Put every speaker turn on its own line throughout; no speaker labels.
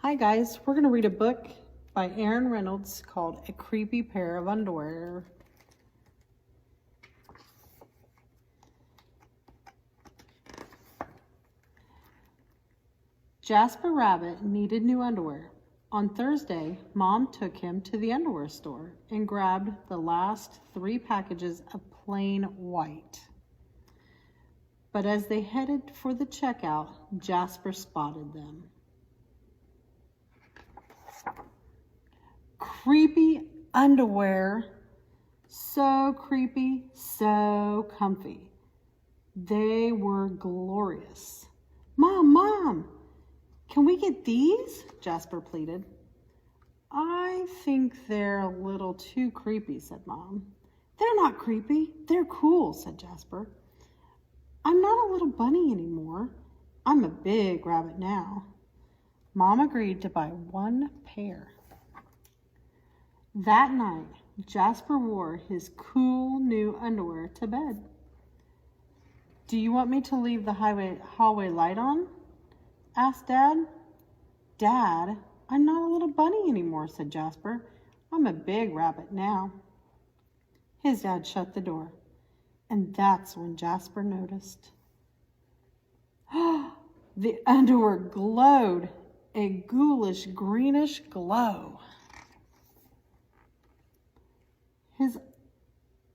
Hi guys, we're going to read a book by Reynolds called A Creepy Pair of Underwear. Jasper Rabbit needed new underwear. On Thursday, Mom took him to the underwear store and grabbed the last 3 packages of plain white. But as they headed for the checkout, Jasper spotted them. Creepy underwear, so creepy, so comfy. They were glorious. Mom, can we get these? Jasper pleaded. I think they're a little too creepy, said Mom. They're not creepy, they're cool, said Jasper. I'm not a little bunny anymore. I'm a big rabbit now. Mom agreed to buy 1 pair. That night, Jasper wore his cool new underwear to bed. Do you want me to leave the hallway light on? Asked Dad. Dad, I'm not a little bunny anymore, said Jasper. I'm a big rabbit now. His dad shut the door, and that's when Jasper noticed. The underwear glowed, a ghoulish greenish glow.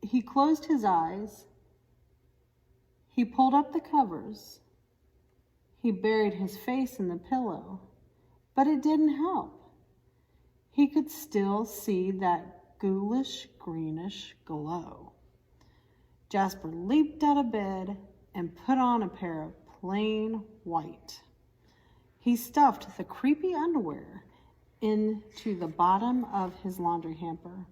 He closed his eyes. He pulled up the covers. He buried his face in the pillow, but it didn't help. He could still see that ghoulish greenish glow. Jasper leaped out of bed and put on a pair of plain white. He stuffed the creepy underwear into the bottom of his laundry hamper.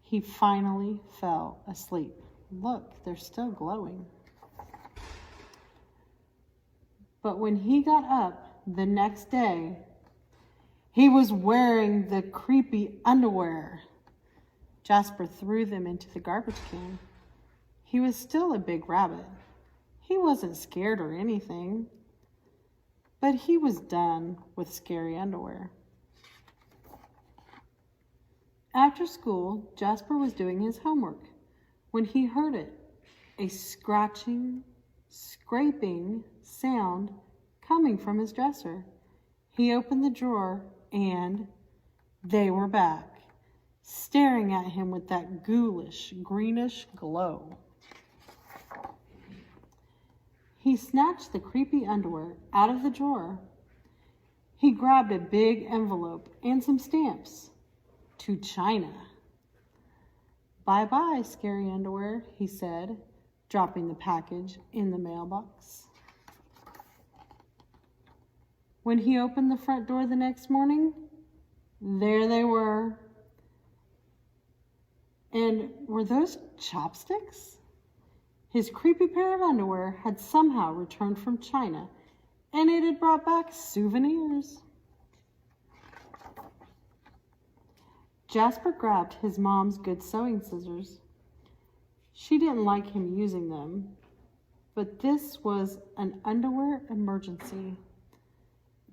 He finally fell asleep. Look, they're still glowing. But when he got up the next day, he was wearing the creepy underwear. Jasper threw them into the garbage can. He was still a big rabbit. He wasn't scared or anything, but he was done with scary underwear. After school, Jasper was doing his homework when he heard it, a scratching, scraping sound coming from his dresser. He opened the drawer and they were back, staring at him with that ghoulish, greenish glow. He snatched the creepy underwear out of the drawer. He grabbed a big envelope and some stamps. To China. Bye-bye, scary underwear, he said, dropping the package in the mailbox. When he opened the front door the next morning, there they were. And were those chopsticks? His creepy pair of underwear had somehow returned from China, and it had brought back souvenirs. Jasper grabbed his mom's good sewing scissors. She didn't like him using them, but this was an underwear emergency.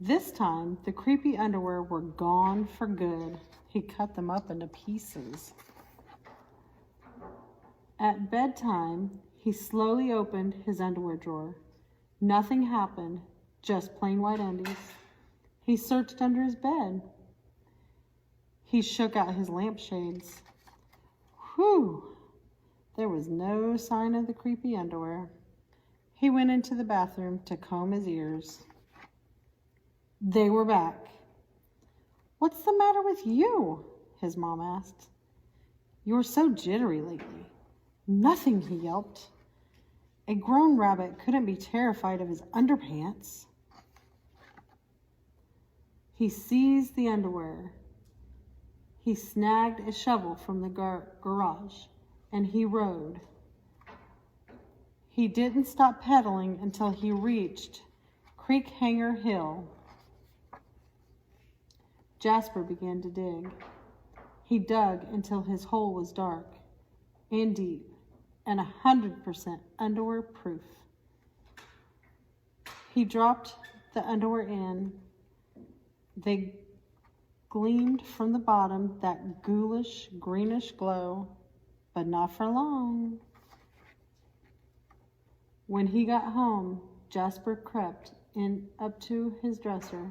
This time, the creepy underwear were gone for good. He cut them up into pieces. At bedtime, he slowly opened his underwear drawer. Nothing happened, just plain white undies. He searched under his bed. He shook out his lampshades. Whew! There was no sign of the creepy underwear. He went into the bathroom to comb his ears. They were back. What's the matter with you? His mom asked. You're so jittery lately. Nothing, he yelped. A grown rabbit couldn't be terrified of his underpants. He seized the underwear. He snagged a shovel from the garage, and he rode. He didn't stop pedaling until he reached Creek Hanger Hill. Jasper began to dig. He dug until his hole was dark and deep and 100% underwear proof. He dropped the underwear in. They gleamed from the bottom that ghoulish, greenish glow, but not for long. When he got home, Jasper crept in up to his dresser.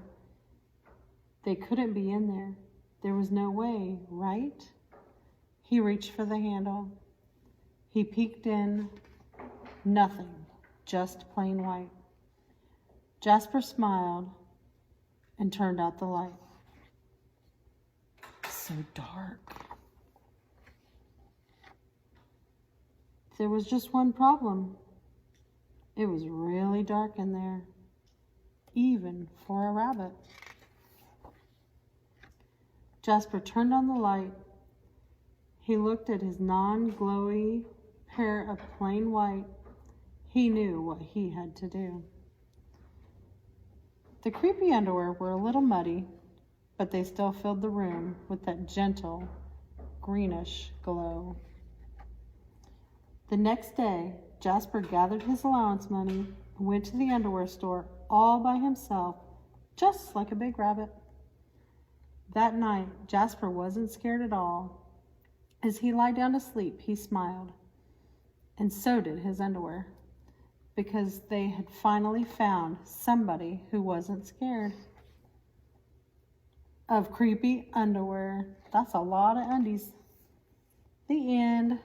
They couldn't be in there. There was no way, right? He reached for the handle. He peeked in. Nothing, just plain white. Jasper smiled and turned out the light. So dark. There was just one problem. It was really dark in there, even for a rabbit. Jasper turned on the light. He looked at his non-glowy pair of plain white. He knew what he had to do. The creepy underwear were a little muddy, but they still filled the room with that gentle, greenish glow. The next day, Jasper gathered his allowance money and went to the underwear store all by himself, just like a big rabbit. That night, Jasper wasn't scared at all. As he lay down to sleep, he smiled. And so did his underwear, because they had finally found somebody who wasn't scared of creepy underwear. That's a lot of undies. The end.